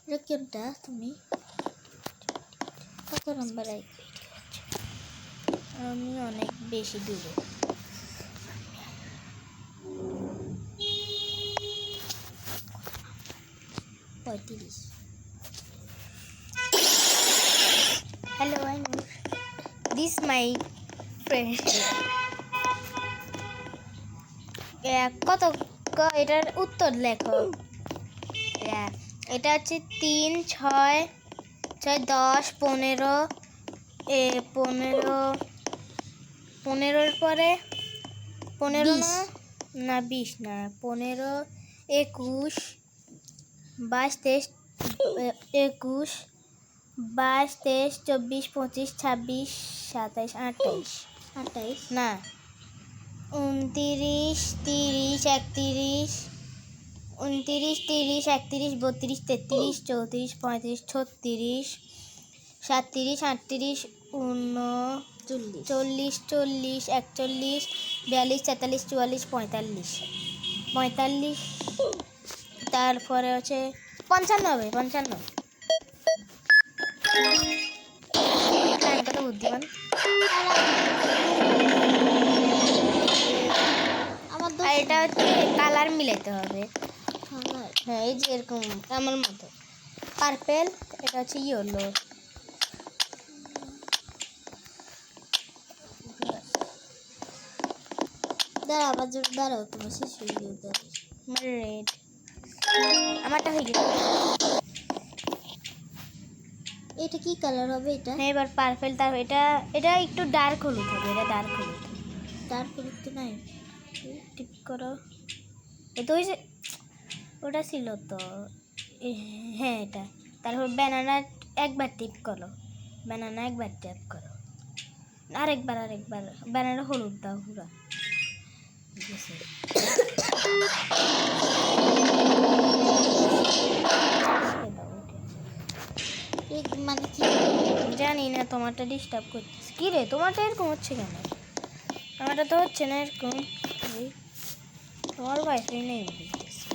কোনটা তুমি কত নাম্বার? আমি অনেক বেশি দূরে। 35। Hello Ainur, this my friend. কত এটার উত্তর লেখো। এটা হচ্ছে 3, 6, 6, 10, 15, 15 পরে 15 না 20 না 15, 21, 22, 23, 21, 22, 23, 24, 25, 26, 27, 28 না 29, 30, 31, 29, 30, 31, 32, 33, 34, 35, 36, 37, 38, 39, 40, 41, 42, 43, 44, 45, তারপরে হচ্ছে 95। আমি কত বুদ্ধিমান। আমার আর এটা হচ্ছে কালার মিলাতে হবে। হ্যাঁ, এই যে এরকম আমার মতো পার্পেল, এটা হচ্ছে ইয়েলো। দাঁড়াও তোমার শেষ হয়ে গেছে। আমার রেড, আমারটা হয়ে গেছে। এটা কি কালার হবে এটা? হ্যাঁ, এবার পার্পেল। তার এটা একটু ডার্ক হলুদ হবে। এটা ডার্ক হলুদ। ডার্ক হলুদ তো নাই। টিপ করো। এটা ওই যে ওটা ছিল তো। হ্যাঁ, এটা। তারপর ব্যানানা একবার টিপ করো। ব্যানানা একবার ট্যাপ করো। আরেকবার ব্যানানা হলুদ দাও পুরো। মানে কি জানি না, তোমারটা ডিস্টার্ব করতেছে। কি রে, তোমারটা এরকম হচ্ছে কেন? আমারটা তো হচ্ছে না এরকম। তোমার ওয়াইফাই নেই বলতেছে।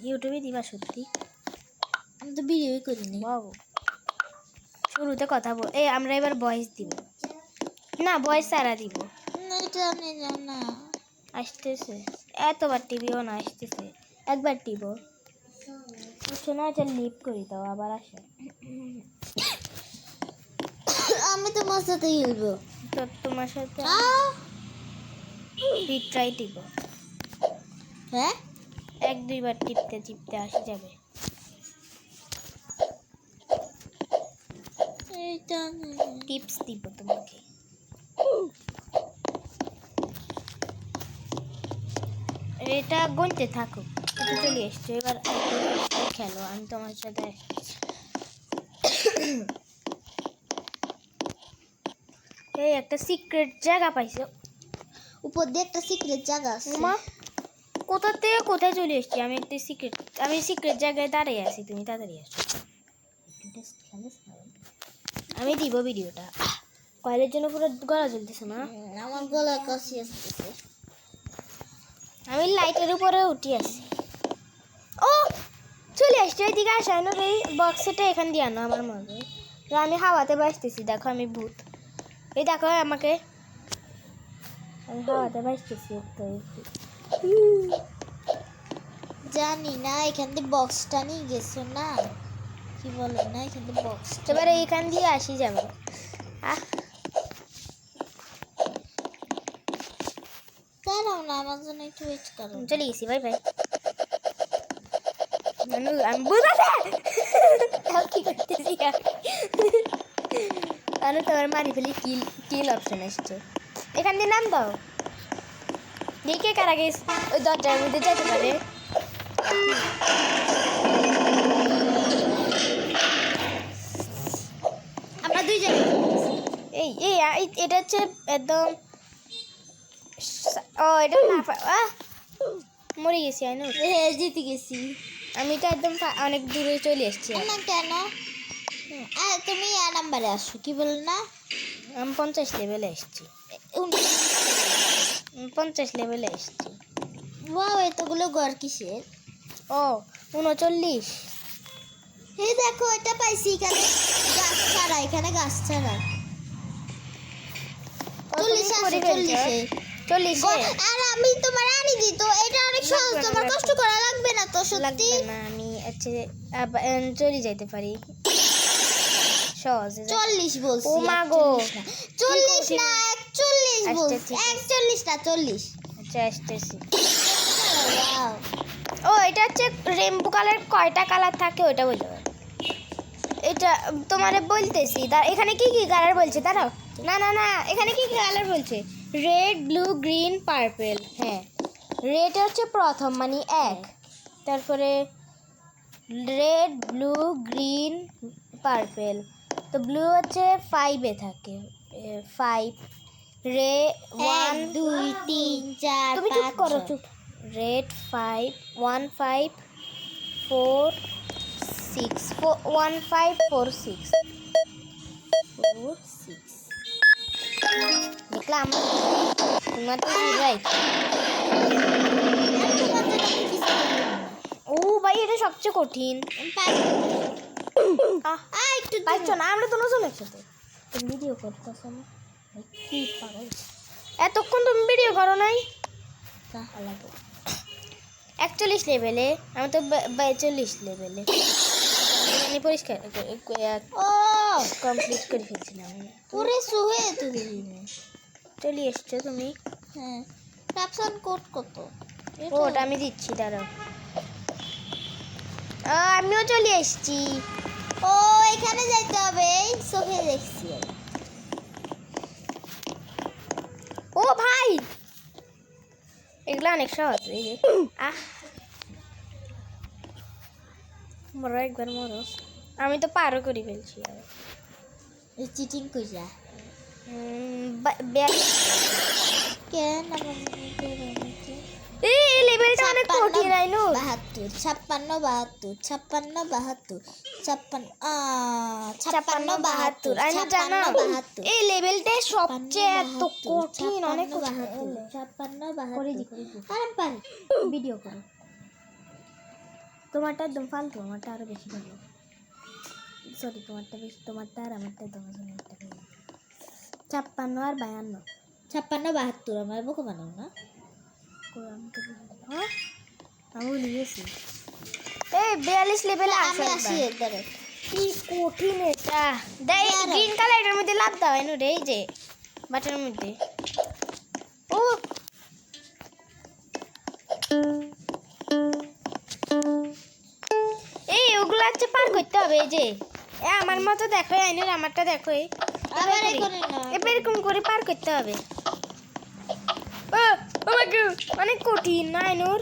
ইউটিউবে দিবা সত্যি? আমি তো ভিডিওই করিনি। বাবু শুরুতে কথা বল। আমরা এবার ভয়েস দিব না, ভয়েস সারা দিব। না, এটা আমি জানি না। আসতেছে এতবার টিভিও না, আসতেছে একবার টিপো। শোনা আছে, লিপ করি দাও, আবার আসে। আমি তোমার সাথে খেলবো। তো তোমার সাথে রিট্রাই টিপো। হ্যাঁ, 1-2 বার টিপতে আসে যাবে। এটা টিপস দিব তোমাকে। এটা গুনতে থাকো। এটা চলে এসছো, এবার খেলো। আমি তোমার সাথে এই একটা সিক্রেট জায়গা পাইছো। উপর দিয়ে একটা সিক্রেট জায়গা আছে। মা, কোথা থেকে কোথায় চলে এসছি? আমি সিক্রেট জায়গায় দাঁড়িয়ে আছি, তুমি তাড়াতাড়ি আসো। আমি দিব ভিডিওটা। কয়েলের জন্য পুরো গলা জ্বলতেছে না? আমার গলা কাশি আসতেছে। আমি লাইটের উপরে উঠি আছি। ও চলে আসছে, এদিকে আসা না রে। বক্সটা এখান দিয়ে আনো আমার মনে। আমি হাওয়াতে বাঁচতেছি, দেখো আমি ভূত। এই দেখো আমাকে, আমি হাওয়াতে বাঁচতেছি। জানি না, এখান দিয়ে বক্সটা নিয়ে গেছো না? কি বলে না, এখান দিয়ে বক্স। এবারে এখান দিয়ে আসি যাবো। দাঁড়াও না, আমার জন্য একটু ওয়েট করো। চলে গেছি, বাই বাই। আমি বুঝাতে কি করতেছি আমি তোমার মারি ফেলি। কিল অপশন এসছে, এখান দিয়ে নাম দাও। দেখে কারা গেছ ওই দরজার মধ্যে যেতে পারে। আমরা দুইজন। এই এটা হচ্ছে একদম। ও এটা না, মরে গেছি। আইনো জিতে গেছি আমি তো একদম অনেক দূরে চলে এসেছি। না কেন? তুমি নাম্বারে আসো, কি বল না? আমি 50 লেভেলে এসেছি। 50 লেভেলে এসেছি। ওয়াও, এতগুলো ঘর কিসের? ও 39। এই দেখো, এটা পাইছি এখানে গাছ ছাড়া, এখানে গাছ ছাড়া। 40 আছে, 40 আর আমি তোমার আনি দিই তো, এটা অনেক সহজ, তোমার কষ্ট করা লাগবে না তো। সত্যি লাগবে না, আমি আচ্ছা চলে যাইতে পারি সহজে। 40 বলছি। ও মা গো, 40 না 41 আচ্ছা, বলছি। ঠিক আছে। 41 না 40। আচ্ছা আসতেছি। ওয়াও, ও এটা হচ্ছে রেইনবো কালার, কয়টা কালার থাকে ওটা বলতে পারো। এটা তোমারে বলতেছি, এখানে কি কি কালার বলছে দাঁড়াও। না না না, এখানে কি কি কালার বলছে? Red, blue, green, purple. হ্যাঁ, রেড হচ্ছে প্রথম মানে 1, তারপরে রেড, ব্লু, গ্রিন, পার্পল। তো ব্লু হচ্ছে 5-এ থাকে, 5 রে 1 1 2 3 4 তুমি চুপ 5 করো, চুপ। রেড 5 1 5 4 6 1 5 4 6 4 6। দেখলাম তোমার তো রাইট। ও ভাই, এটা সবচেয়ে কঠিন। একটু পাইছো না? আমরা তো নতুন একসাথে ভিডিও করতেছো না, কি পাগল। এতক্ষণ তুমি ভিডিও করো নাই? 41 লেভেলে, আমি তো 42 লেভেলে। আমি পরিষ্কার ও কমপ্লিট করে ফেলছিলাম। পুরে সুহে তো দিদিনে। চলে এসছো তুমি? হ্যাঁ, ক্যাপশন কোড কত? ওটা আমি দিচ্ছি, দাঁড়াও। আমিও চলে এসেছি। ও এখানে যাইতে হবে, এই চোখে দেখছি। ও ভাই, এগুলো অনেক সহজ। এই যে মরো, একবার মরো। আমি তো পারও করে ফেলছি। আর এই চিটিং কইরা কেন এই লেভেলটা অনেক কঠিন, আইনো। 72 56 72 56 52 56 52 আইনো জানো, এই লেভেলটা সবচেয়ে এত কঠিন, অনেক কঠিন। 56 করে 52 দি। আরাম পারি। ভিডিও করো। তোমারটা একদম ফালতু, আমারটা আরো বেশি ভালো। সরি, তোমারটা বেশি, তোমারটা আর আমারটা তোমার জন্য একটা ভালো। 56 আর 52। 56 72 আমার বুকে বানাও না। আমি ভুলে গেছি। এই 42 লেভেলে আমি আসি এদারে। কি কঠিন এটা। দেই গ্রিন কালারের মধ্যে লাভ দাও এনু রে, এই যে বাটার মধ্যে। ও এই ওগুলা হচ্ছে পার করতে হবে। এই যে আমার মতো দেখো, আইনুর আমারটা দেখো। আবার এখানে না, এবার এরকম করে পার করতে হবে। অনেক কঠিন না আইনুর?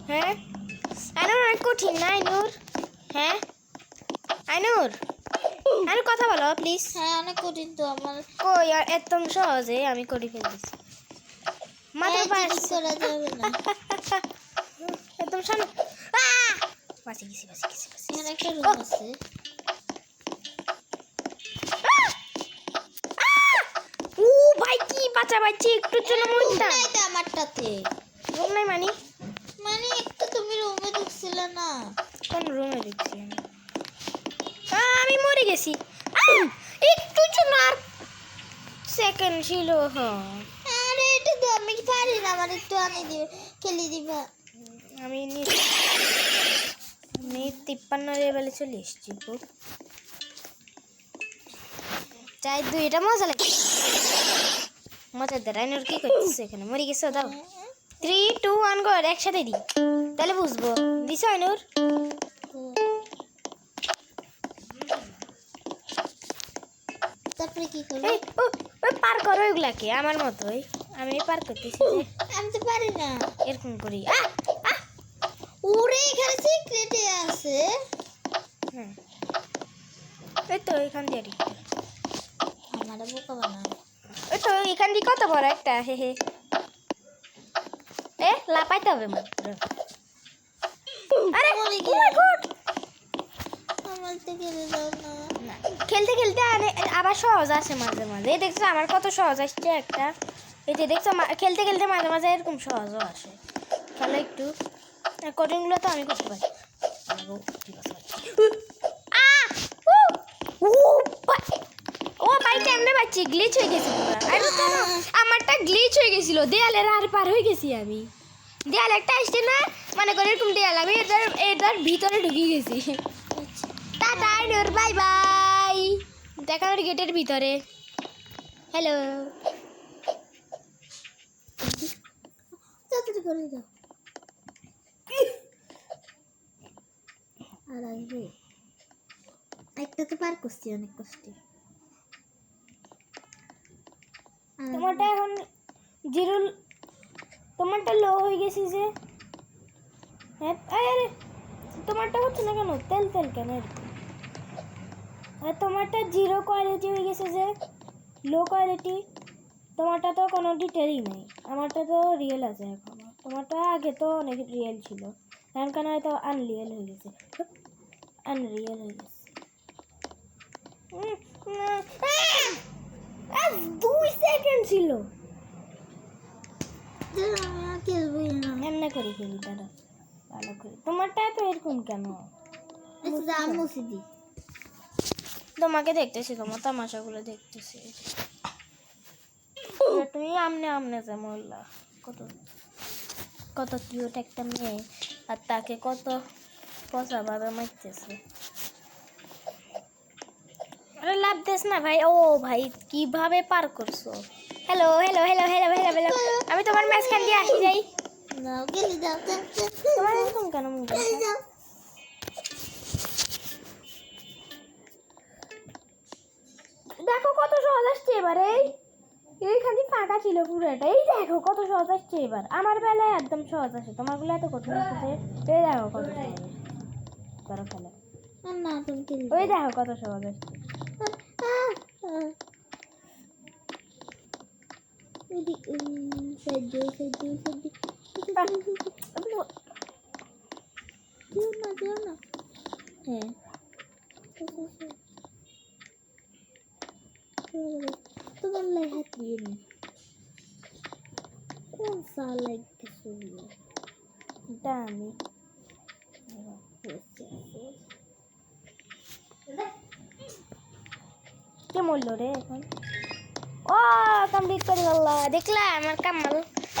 হ্যাঁ আইনুর, অনেক কঠিন না আইনুর? হ্যাঁ আইনুর, আইনুর কথা বলো প্লিজ। হ্যাঁ অনেক কঠিন তো আমার। কই আর একদম সহজে আমি করে ফেলতেছি। মাত্র এই জিনিস করা যাবে না। একদম সামনে। বাঁচি গেছি। এখানে একটা রুম আছে। ও ভাই, কি বাঁচা বাঁচি একটুর জন্য মরতাম। নাই তো আমারটাতে। রুম নাই মানে? মানে একটু তুমি রুমে ঢুকছিলে না। কোন রুমে দেখছি আমি? আমি মরে গেছি। একটুর জন্য আর সেকেন্ড ছিল। হ্যাঁ আরে এটা তো আমি পারি না, আমার একটু আনি দিবে, খেলি দিবা। আমি 53 লেভেলে চলে এসেছি। চাই দুইটা মজা লাগে, মজাদার। আইনুর কি করতেছে এখানে? মরে গেছো? দাও 3 2 1 গো, একসাথে দি, তাহলে বুঝবো। দিছো আইনুর? তারপরে কি করবো? এই ও পার করো এগুলাকে আমার মতোই। আমি পার করতেছি যে আমি তো পারি না। এরকম করি। ওরে এখানে সিক্রেটে আছে। হ্যাঁ, এই তো এখান দিয়ে দিচ্ছি। আমার বোকা বানায়। ওই তো এখান দিয়ে কত বড় একটা। হে লাপাইতে হবে মাত্র। আরে মরে ও মাই গড, আমার তো খেলে দাও না। খেলতে খেলতে আবার সহজ আসে মাঝে মাঝে। এই দেখছো আমার কত সহজ আসছে একটা। এই যে দেখছো খেলতে খেলতে মাঝে মাঝে এরকম সহজও আসে। খেলো একটু, কঠিনগুলো তো আমি করতে পারি। ও ভাই কেমনে পাচ্ছি, গ্লিচ হয়ে গেছে পুরা। আরে কেন আমারটা গ্লিচ হয়ে গেছিল, দেয়ালের আর পার হয়ে গেছি আমি। দেয়াল একটা আসছে না, মানে করে এরকম দেয়াল, আমি এটার ভিতরে ঢুকে গেছি। টাটা নূর, বাই বাই, দেখা হবে গেটের ভিতরে। হ্যালো, তাড়াতাড়ি করে দাও। আর আসবে একটাতে পার করছি অনেক কষ্টে। তোমারটা এখন জিরো, তোমারটা লো হয়ে গেছে যে। হ্যাঁ আরে তোমারটা হচ্ছে না কেন, তেল তেল কেন এরকম? আর তোমারটা জিরো কোয়ালিটি হয়ে গেছে যে, লো কোয়ালিটি। তোমারটা তো কোনো ডিটেলই নেই, আমারটা তো রিয়েল আছে এখন। তোমারটা আগে তো অনেক রিয়েল ছিল, এখনকার হয়তো আনরিয়েল হয়ে গেছে, আনরিয়েল হয়ে গেছে। 2 সেকেন্ড ছিল। আমি আর খেলবই না। এমনি করে খেলি দাঁড়া, ভালো করে। তোমারটা তো এরকম কেন? মুসিদি তোমাকে দেখতেছি, তোমার তামাশাগুলো দেখতেছি। তুমি আমনে আমনে যে মোল্লা, কত কত কিউট একটা মেয়ে, আর তাকে কত পচাভাবে মারতেছে। আরে লাভ দেস না ভাই। ও ভাই কিভাবে পার করছো? Hello hello hello hello hello hello, আমি তোমার মাঝখান দিয়ে আসি যাই। নাও খেলে দাও। তোমার এরকম কেন মুখ? দাও। দেখো কত সহজ আসছে এবারে। এইখানে ফাঁকা ছিল পুরোটা, এই দেখো কত সহজ আসছে এবার। আমার বেলায় একদম সহজ আসে, তোমারগুলো এত কঠিন আসছে। এই দেখো কত সহজ আসছে, করো খেলো। না তুমি খেলে ওই দেখো কত সহজ আসছে। হ্যাঁ তোমার লাইট দিয়ে নি কোন সা লাইট কিছু এটা আমি কে মরলো রে এখন? ও কমপ্লিট করে বললা, দেখলা আমার কামাল।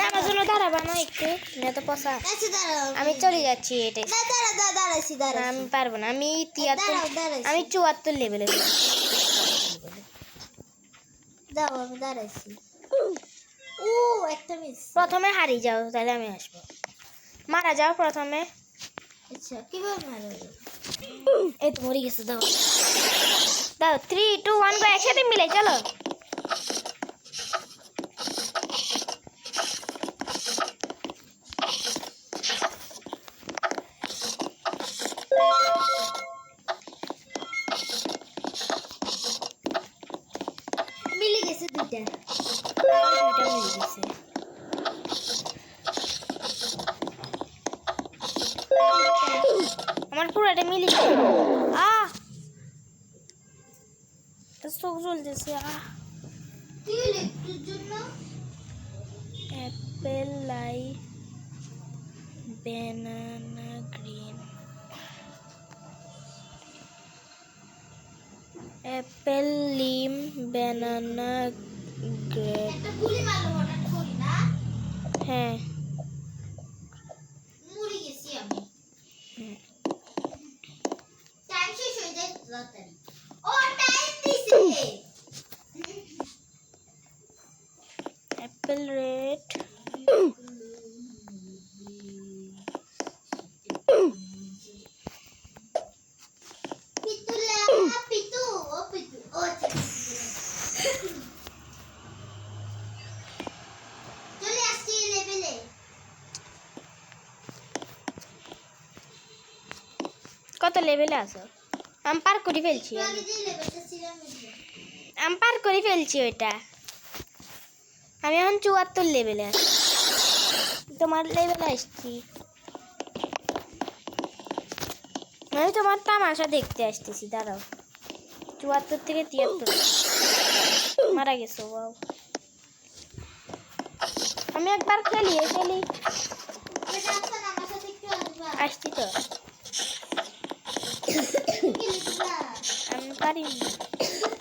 আমার জন্য দাঁড়াবা না একটু, না তো পচা। আমি চলে যাচ্ছি এটাই। না, আমি পারবো না, আমি 73, আমি 74 লেভেলে। দাও আমি দাঁড়াইছি। ও একটা মিস। প্রথমে হারিয়ে যাও, তাহলে আমি আসবো। মারা যাও প্রথমে। আচ্ছা কিভাবে মারবে? এই তো মরে গেছে, দাও দাও। 3, 2, 1 গো, একসাথে মিলে চলো। মিলে গেছে দুইটা। দুইটা মিলে গেছে। আমার পুরোটা মিলে গেছে। চোখ জ্বলতেছে। কি হলো একটুর জন্য? অ্যাপেল লাই banana green, apple lime banana grape. একটা গুলি মারলো হঠাৎ করি না। হ্যাঁ মরে গেছি আমি। টাইম শেষ হয়ে যায় তাড়াতাড়ি। ও টাইম দিছে। অ্যাপেল রেড, পিতুলা পিতু ও পিতু ও চলে আসছি লেভেলে। কত লেভেলে আছো? আমি পার করে ফেলছি, আগে যে লেভেলটা ছিলাম আমি পার করে ফেলছি ওইটা। আমি এখন 74 লেভেলে আছি, তোমার লেভেলে আসছি। আমি তোমার তামাশা দেখতে আসতেছি, দাঁড়াও। 74 থেকে 73 মারা গেছো। বাও আমি একবার খেলি এটা আসছে না আমার সাথে একটু আসবা আসছি তো খেলিবা আমি পারি না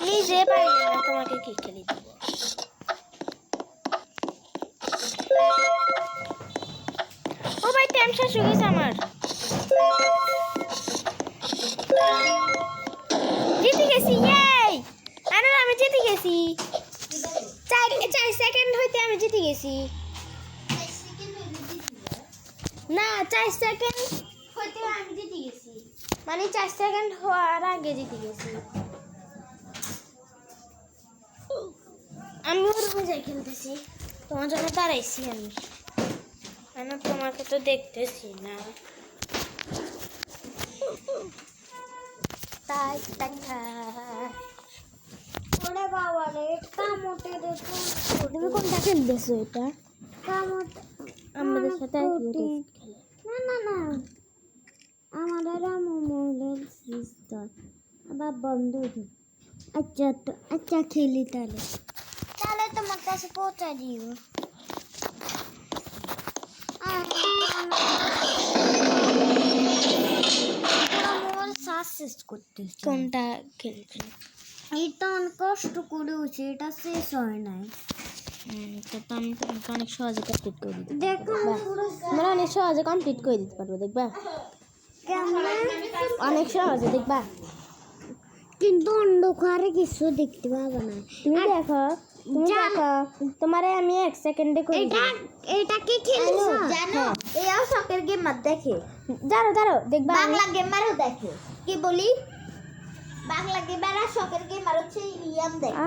নিজে পারি না তোমাকে কি খেলি দেবো ও ভাই টাইম শেষ হয়ে গেছে আমার জিতে গেছি ইয়েই আরে আমি জিতে গেছি 4 সেকেন্ড হইতে আমি জিতে গেছি না 4 সেকেন্ড হইতে আমি জিতে গেছি মানে 4 সেকেন্ড হওয়ার আগে জিতে গেছি আমি ওর মজায় খেলতেছি তোমার জন্য দাঁড়াইছি আমি কেন তোমাকে তো দেখতেছি না তাই ওরে বাবা রে কামড়ে দেখো তুমি কোনটা খেলতেছো এটা কামড় আমাদের সাথে না না না আমাদের মোমোলের সিস্টার আবার বন্ধ হয়ে আচ্ছা তো আচ্ছা খেলি তাহলে তাহলে তোমার কাছে পৌঁছা দিও কোনটা খেলছে এটা অনেক কষ্ট করে হচ্ছে এটা শেষ হয় নাই তো আমি তোমাকে অনেক সহজে কমপ্লিট করে দিতে দেখো আমরা অনেক সহজে কমপ্লিট করে দিতে পারবো দেখবা অনেক সহজে দেখবা কিন্তু অন্ধকারে কিছু দেখতে পাবো না তুমি দেখো তোমারে আমি 1 সেকেন্ডে করে এটা কি খেলছো জানো এও শখের গেমার দেখে দাঁড়াও দেখবা বাংলা গেমারও দেখে কি বলি বাংলা গেমার আর শখের গেমার হচ্ছে ইয়াম দেখে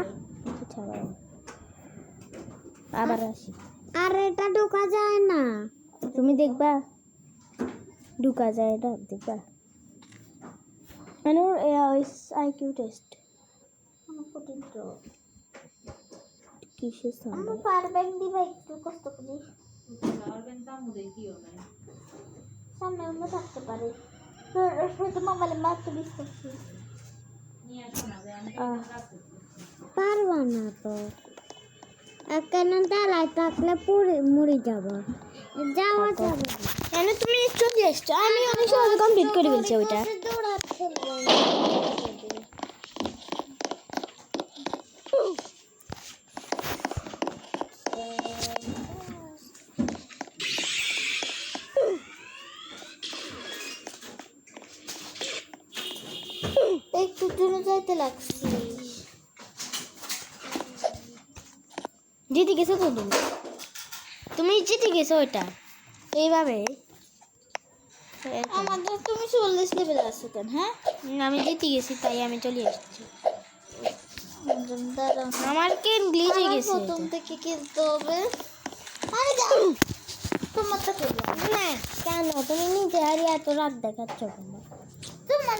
আবার আসি আর এটা ঢোকা যায় না তুমি দেখবা ঢোকা যায় এটা দেখবা মানে আইকিউ টেস্ট কঠিন তো কিসের সামনে পারবেন দিবা একটু কষ্ট করে পারবেন তা মুদে কি হবে সামনে অন্য থাকতে পারে হয়তো মোবাইলে মারতে দিচ্ছি নিয়ে আসো না আমি পারবা না তো কেন দাঁড়ায় থাকলে পুরে মরে যাবো যাওয়া যাবে কেন তুমি চলে এসছো আমি অনেক সহজে কমপ্লিট করে ফেলছি ওইটা একটু জন্য যাইতে লাগছে জিতে গেছো তো তুমি জিতে গেছো ওইটা এইভাবে আমাদের তুমি 40 লেভেল আছো কেন হ্যাঁ আমি জিতে গেছি তাই আমি চলে এসেছি আমার কে গ্লিচ হয়ে গেছে প্রথম থেকে খেলতে হবে আরে যাও তোমার তো খেলো না কেন তুমি নিজে আর এত রাত দেখাচ্ছ কেন তোমার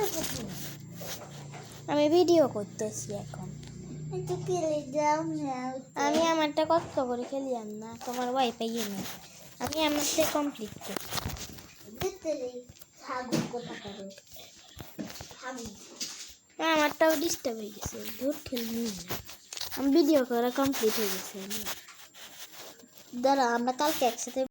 আমি ভিডিও করতেছি এখন একটু খেলে যাও না আমি আমারটা কষ্ট করে খেলি না তোমার ওয়াইফাই না আমি আমারটা কমপ্লিট করি দেখতে ছাগল কথা করে আমারটাও ডিস্টার্ব হয়ে গেছে দূর খেলবি না আমি ভিডিও করা কমপ্লিট হয়ে গেছে দাঁড়া আমরা কালকে একসাথে